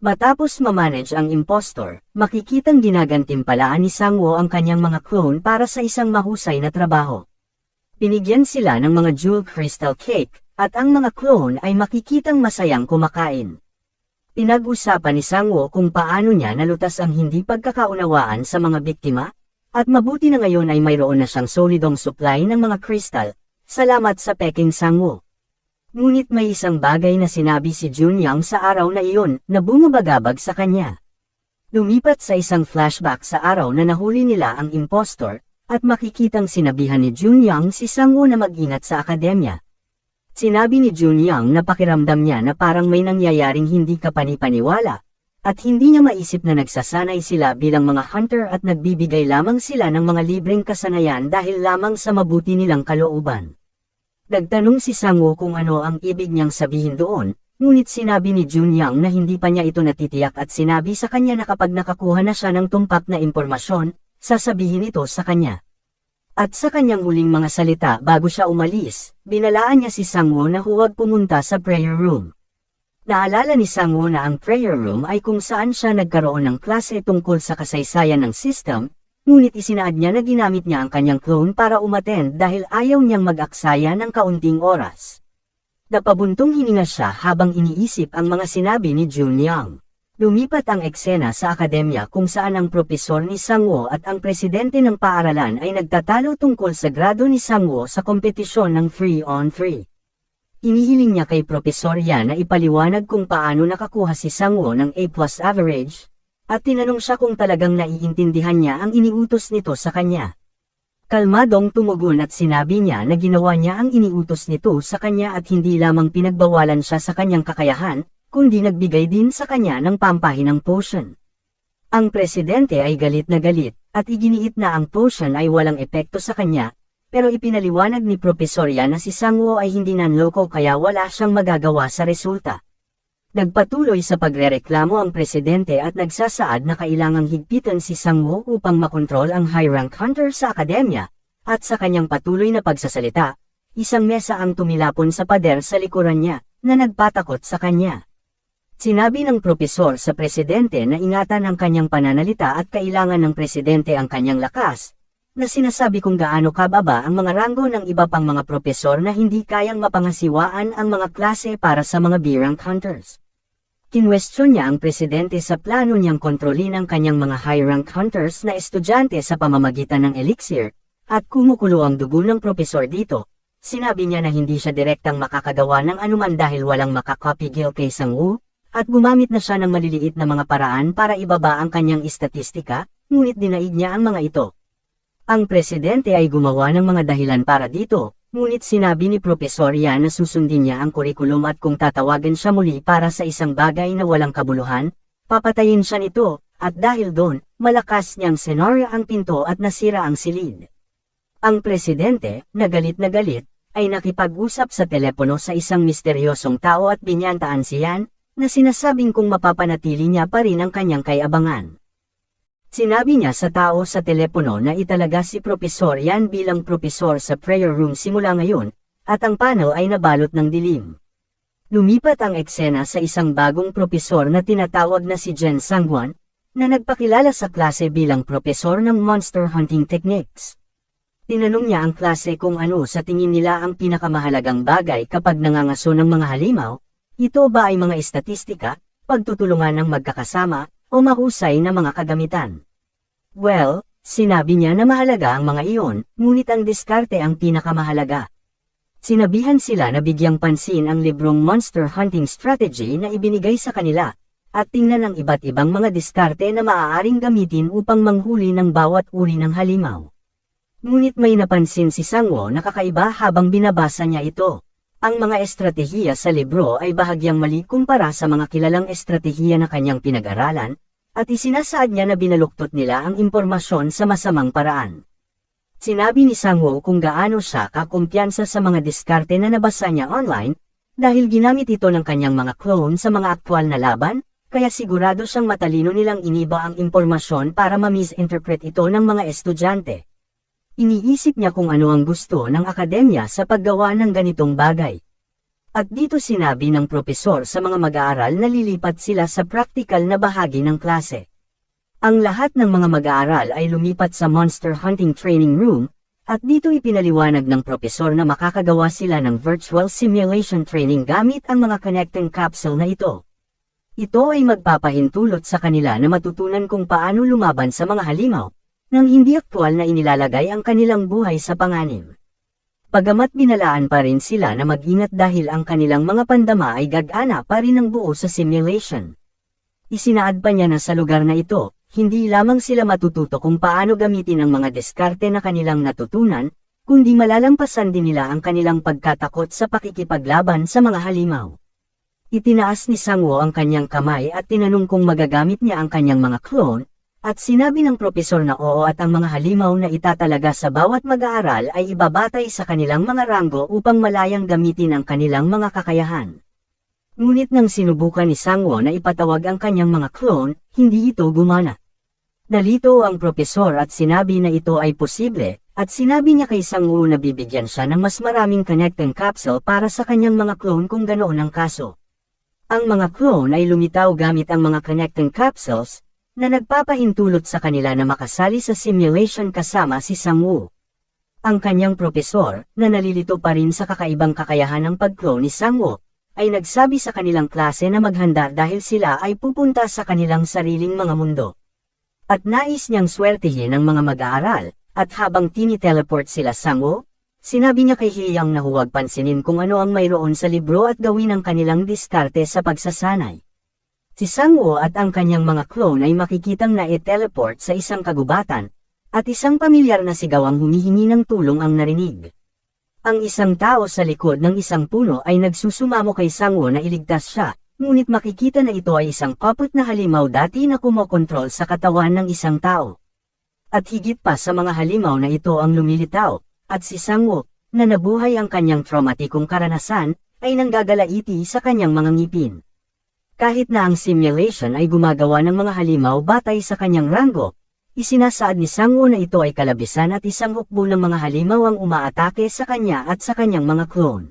Matapos mamanage ang impostor, makikitang ginagantimpalaan ni Sangwoo ang kanyang mga clone para sa isang mahusay na trabaho. Binigyan sila ng mga jewel crystal cake, at ang mga clone ay makikitang masayang kumakain. Pinag-usapan ni Sangwoo kung paano niya nalutas ang hindi pagkakaunawaan sa mga biktima, at mabuti na ngayon ay mayroon na siyang solidong supply ng mga crystal. Salamat sa Peking Sangwoo. Ngunit may isang bagay na sinabi si Junyang sa araw na iyon na bumabagabag sa kanya. Lumipat sa isang flashback sa araw na nahuli nila ang impostor, at makikitang sinabihan ni Junyang si Sangwoo na mag-ingat sa akademya. Sinabi ni Junyang na pakiramdam niya na parang may nangyayaring hindi kapani-paniwala, at hindi niya maisip na nagsasanay sila bilang mga hunter at nagbibigay lamang sila ng mga libreng kasanayan dahil lamang sa mabuti nilang kalooban. Nagtanong si Sangwoo kung ano ang ibig niyang sabihin doon, ngunit sinabi ni Junyang na hindi pa niya ito natitiyak at sinabi sa kanya na kapag nakakuha na siya ng tumpak na impormasyon, sasabihin ito sa kanya. At sa kanyang huling mga salita bago siya umalis, binalaan niya si Sangwoo na huwag pumunta sa prayer room. Naalala ni Sangwoo na ang prayer room ay kung saan siya nagkaroon ng klase tungkol sa kasaysayan ng system, ngunit isinaad niya na ginamit niya ang kanyang clone para umattend dahil ayaw niyang mag-aksaya ng kaunting oras. Napabuntong hininga siya habang iniisip ang mga sinabi ni Junyang. Lumipat ang eksena sa akademya kung saan ang propesor ni Sangwoo at ang presidente ng paaralan ay nagtatalo tungkol sa grado ni Sangwoo sa kompetisyon ng 3-on-3. Inihiling niya kay Propesor Yan na ipaliwanag kung paano nakakuha si Sangwoo ng A+ average, at tinanong siya kung talagang naiintindihan niya ang iniutos nito sa kanya. Kalmadong tumugon at sinabi niya na ginawa niya ang iniutos nito sa kanya at hindi lamang pinagbawalan siya sa kanyang kakayahan, kundi nagbigay din sa kanya ng pampahinang potion. Ang presidente ay galit na galit, at iginiit na ang potion ay walang epekto sa kanya, pero ipinaliwanag ni Propesor Yan na si Sangwoo ay hindi nanloko kaya wala siyang magagawa sa resulta. Nagpatuloy sa pagrereklamo ang presidente at nagsasaad na kailangang higpitan si Sangwoo upang makontrol ang high-rank hunter sa akademya, at sa kanyang patuloy na pagsasalita, isang mesa ang tumilapon sa pader sa likuran niya, na nagpatakot sa kanya. Sinabi ng propesor sa presidente na ingatan ang kanyang pananalita at kailangan ng presidente ang kanyang lakas, na sinasabi kung gaano kababa ang mga ranggo ng iba pang mga propesor na hindi kayang mapangasiwaan ang mga klase para sa mga B-rank hunters. Kinwestiyon niya ang presidente sa plano niyang kontrolin ang kanyang mga high-rank hunters na estudyante sa pamamagitan ng elixir, at kumukulo ang dugo ng propesor dito. Sinabi niya na hindi siya direktang makakagawa ng anuman dahil walang makakopigil kay Sangwoo, at gumamit na siya ng maliliit na mga paraan para ibaba ang kanyang istatistika, ngunit dinaig niya ang mga ito. Ang presidente ay gumawa ng mga dahilan para dito, ngunit sinabi ni Propesor Yan na susundin niya ang kurikulum at kung tatawagan siya muli para sa isang bagay na walang kabuluhan, papatayin siya nito, at dahil doon, malakas niyang senaryo ang pinto at nasira ang silid. Ang presidente, na galit, ay nakipag-usap sa telepono sa isang misteryosong tao at binyantaan si Yan, na sinasabing kung mapapanatili niya pa rin ang kanyang kayabangan. Sinabi niya sa tao sa telepono na italaga si Propesor Yan bilang propesor sa prayer room simula ngayon, at ang panel ay nabalot ng dilim. Lumipat ang eksena sa isang bagong propesor na tinatawag na si Jen Sangwon, na nagpakilala sa klase bilang propesor ng monster hunting techniques. Tinanong niya ang klase kung ano sa tingin nila ang pinakamahalagang bagay kapag nangangaso ng mga halimaw, ito ba ay mga estatistika, pagtutulungan ng magkakasama, o mahusay na mga kagamitan. Well, sinabi niya na mahalaga ang mga iyon, ngunit ang diskarte ang pinakamahalaga. Sinabihan sila na bigyang pansin ang librong Monster Hunting Strategy na ibinigay sa kanila, at tingnan ang iba't ibang mga diskarte na maaaring gamitin upang manghuli ng bawat uri ng halimaw. Ngunit may napansin si Sangwoo na kakaiba habang binabasa niya ito. Ang mga estratehiya sa libro ay bahagyang mali kumpara sa mga kilalang estratehiya na kanyang pinag-aralan, at isinasaad niya na binaluktot nila ang impormasyon sa masamang paraan. Sinabi ni Sangwoo kung gaano siya kakumpiyansa sa mga diskarte na nabasa niya online, dahil ginamit ito ng kanyang mga clone sa mga aktwal na laban, kaya sigurado siyang matalino nilang iniba ang impormasyon para ma-misinterpret ito ng mga estudyante. Iniisip niya kung ano ang gusto ng akademya sa paggawa ng ganitong bagay. At dito sinabi ng propesor sa mga mag-aaral na lilipat sila sa practical na bahagi ng klase. Ang lahat ng mga mag-aaral ay lumipat sa Monster Hunting Training Room, at dito ipinaliwanag ng propesor na makakagawa sila ng virtual simulation training gamit ang mga connecting capsule na ito. Ito ay magpapahintulot sa kanila na matutunan kung paano lumaban sa mga halimaw, nang hindi aktwal na inilalagay ang kanilang buhay sa panganib. Bagamat binalaan pa rin sila na mag-ingat dahil ang kanilang mga pandama ay gagana pa rin ng buo sa simulation. Isinaad pa niya na sa lugar na ito, hindi lamang sila matututo kung paano gamitin ang mga diskarte na kanilang natutunan, kundi malalampasan din nila ang kanilang pagkatakot sa pakikipaglaban sa mga halimaw. Itinaas ni Sangwoo ang kanyang kamay at tinanong kung magagamit niya ang kanyang mga clone, at sinabi ng propesor na oo at ang mga halimaw na itatalaga sa bawat mag-aaral ay ibabatay sa kanilang mga ranggo upang malayang gamitin ang kanilang mga kakayahan. Ngunit nang sinubukan ni Sangwoo na ipatawag ang kanyang mga clone, hindi ito gumana. Nalito ang propesor at sinabi na ito ay posible, at sinabi niya kay Sangwoo na bibigyan siya ng mas maraming connecting capsule para sa kanyang mga clone kung ganoon ang kaso. Ang mga clone ay lumitaw gamit ang mga connecting capsules, na nagpapahintulot sa kanila na makasali sa simulation kasama si Sangwoo. Ang kanyang propesor, na nalilito pa rin sa kakaibang kakayahan ng pag-clone ni Sangwoo, ay nagsabi sa kanilang klase na maghanda dahil sila ay pupunta sa kanilang sariling mga mundo. At nais niyang swertihin ang mga mag-aaral, at habang tiniteleport sila Sangwoo, sinabi niya kay Hiyang na huwag pansinin kung ano ang mayroon sa libro at gawin ang kanilang diskarte sa pagsasanay. Si Sangwoo at ang kanyang mga clone ay makikitang na-teleport sa isang kagubatan, at isang pamilyar na sigaw ang humihingi ng tulong ang narinig. Ang isang tao sa likod ng isang puno ay nagsusumamo kay Sangwoo na iligtas siya, ngunit makikita na ito ay isang kaput na halimaw dati na kumokontrol sa katawan ng isang tao. At higit pa sa mga halimaw na ito ang lumilitaw, at si Sangwoo, na nabuhay ang kanyang traumatikong karanasan, ay nanggagalaiti sa kanyang mga ngipin. Kahit na ang simulation ay gumagawa ng mga halimaw batay sa kanyang ranggo, isinasaad ni Sangwoo na ito ay kalabisan at isang hukbo ng mga halimaw ang umaatake sa kanya at sa kanyang mga clone.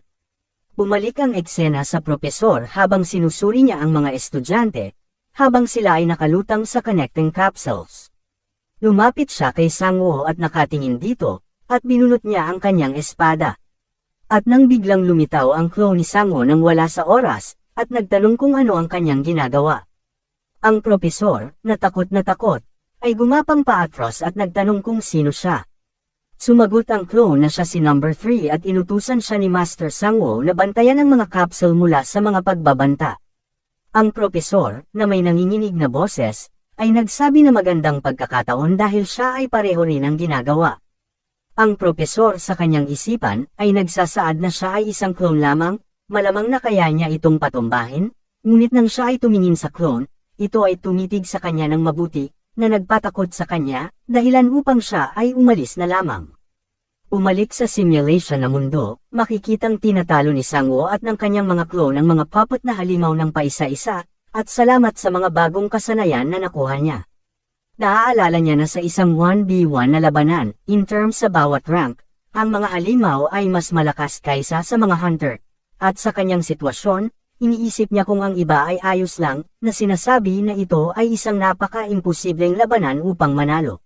Bumalik ang eksena sa propesor habang sinusuri niya ang mga estudyante, habang sila ay nakalutang sa connecting capsules. Lumapit siya kay Sangwoo at nakatingin dito, at binunot niya ang kanyang espada. At nang biglang lumitaw ang clone ni Sangwoo nang wala sa oras, at nagtanong kung ano ang kanyang ginagawa. Ang propesor, na takot, ay gumapang paatros at nagtanong kung sino siya. Sumagot ang clone na siya si number 3 at inutusan siya ni Master Sangwoo na bantayan ang mga capsule mula sa mga pagbabanta. Ang propesor, na may nanginginig na boses, ay nagsabi na magandang pagkakataon dahil siya ay pareho rin ang ginagawa. Ang propesor sa kanyang isipan ay nagsasaad na siya ay isang clone lamang, malamang na kaya niya itong patumbahin, ngunit nang siya ay tumingin sa clone, ito ay tumitig sa kanya ng mabuti, na nagpatakot sa kanya, dahilan upang siya ay umalis na lamang. Umalik sa simulation na mundo, makikitang tinatalo ni Sangwoo at ng kanyang mga clone ang mga puppet na halimaw ng paisa-isa, at salamat sa mga bagong kasanayan na nakuha niya. Naaalala niya na sa isang 1v1 na labanan, in terms sa bawat rank, ang mga halimaw ay mas malakas kaysa sa mga hunter, at sa kanyang sitwasyon, iniisip niya kung ang iba ay ayos lang, na sinasabi na ito ay isang napaka-imposibleng labanan upang manalo.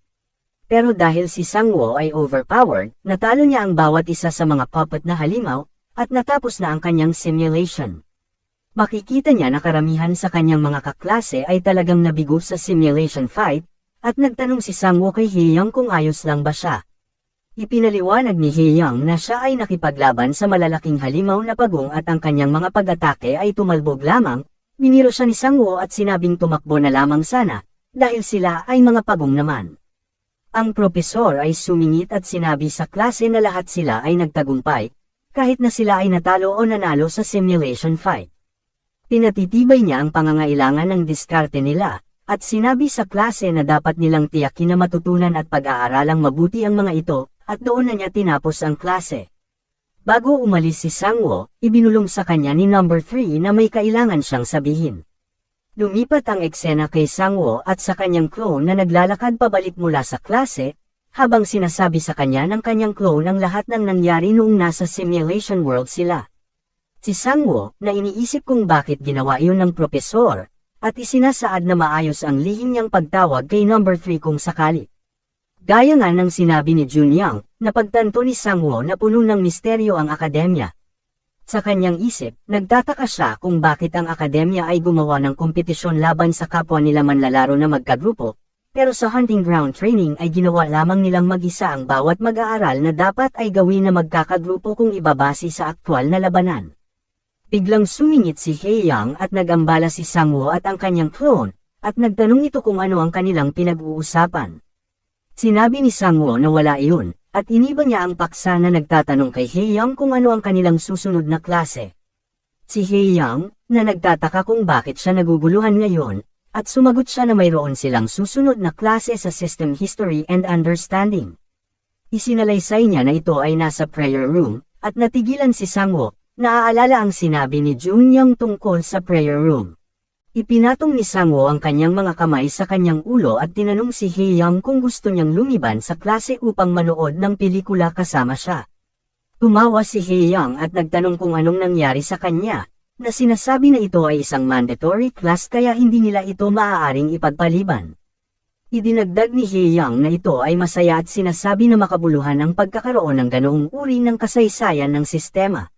Pero dahil si Sangwoo ay overpowered, natalo niya ang bawat isa sa mga puppet na halimaw, at natapos na ang kanyang simulation. Makikita niya na karamihan sa kanyang mga kaklase ay talagang nabigo sa simulation fight, at nagtanong si Sangwoo kay Hiyang kung ayos lang ba siya. Ipinaliwanag ni Hiyang na siya ay nakipaglaban sa malalaking halimaw na pagong at ang kanyang mga pag-atake ay tumalbog lamang, biniro siya ni Sangwoo at sinabing tumakbo na lamang sana, dahil sila ay mga pagong naman. Ang propesor ay sumingit at sinabi sa klase na lahat sila ay nagtagumpay, kahit na sila ay natalo o nanalo sa simulation fight. Pinatitibay niya ang pangangailangan ng diskarte nila, at sinabi sa klase na dapat nilang tiyakin na matutunan at pag-aaralang mabuti ang mga ito, at doon na niya tinapos ang klase. Bago umalis si Sangwoo, ibinulong sa kanya ni number 3 na may kailangan siyang sabihin. Lumipat ang eksena kay Sangwoo at sa kanyang clone na naglalakad pabalik mula sa klase, habang sinasabi sa kanya ng kanyang clone ang lahat ng nangyari noong nasa simulation world sila. Si Sangwoo, na iniisip kung bakit ginawa iyon ng propesor, at isinasaad na maayos ang lihim niyang pagtawag kay number 3 kung sakali. Gaya nga ng sinabi ni Junyang, napagtanto ni Sangwoo na puno ng misteryo ang akademya. Sa kanyang isip, nagtataka siya kung bakit ang akademya ay gumawa ng kompetisyon laban sa kapwa nila manlalaro na magkagrupo, pero sa hunting ground training ay ginawa lamang nilang mag-isa ang bawat mag-aaral na dapat ay gawin na magkakagrupo kung ibabase sa aktwal na labanan. Biglang sumingit si Hae-young at nagambala si Sangwoo at ang kanyang clone, at nagtanong ito kung ano ang kanilang pinag-uusapan. Sinabi ni Sangwoo na wala iyon, at iniba niya ang paksa na nagtatanong kay Hae-young kung ano ang kanilang susunod na klase. Si Hae-young, na nagtataka kung bakit siya naguguluhan ngayon, at sumagot siya na mayroon silang susunod na klase sa System History and Understanding. Isinalaysay niya na ito ay nasa prayer room, at natigilan si Sangwoo. Naaalala ang sinabi ni Junyang tungkol sa prayer room. Ipinatong ni Sangwoo ang kanyang mga kamay sa kanyang ulo at tinanong si Hae-young kung gusto niyang lumiban sa klase upang manood ng pelikula kasama siya. Tumawa si Hae-young at nagtanong kung anong nangyari sa kanya, na sinasabi na ito ay isang mandatory class kaya hindi nila ito maaaring ipagpaliban. Idinagdag ni Hae-young na ito ay masaya at sinasabi na makabuluhan ang pagkakaroon ng ganoong uri ng kasaysayan ng sistema.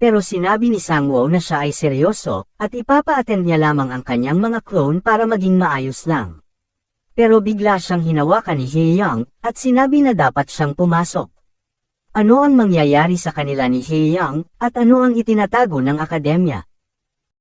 Pero sinabi ni Sangwoo na siya ay seryoso, at ipapa-attend niya lamang ang kanyang mga clone para maging maayos lang. Pero bigla siyang hinawakan ni Hae-young, at sinabi na dapat siyang pumasok. Ano ang mangyayari sa kanila ni Hae-young, at ano ang itinatago ng akademya?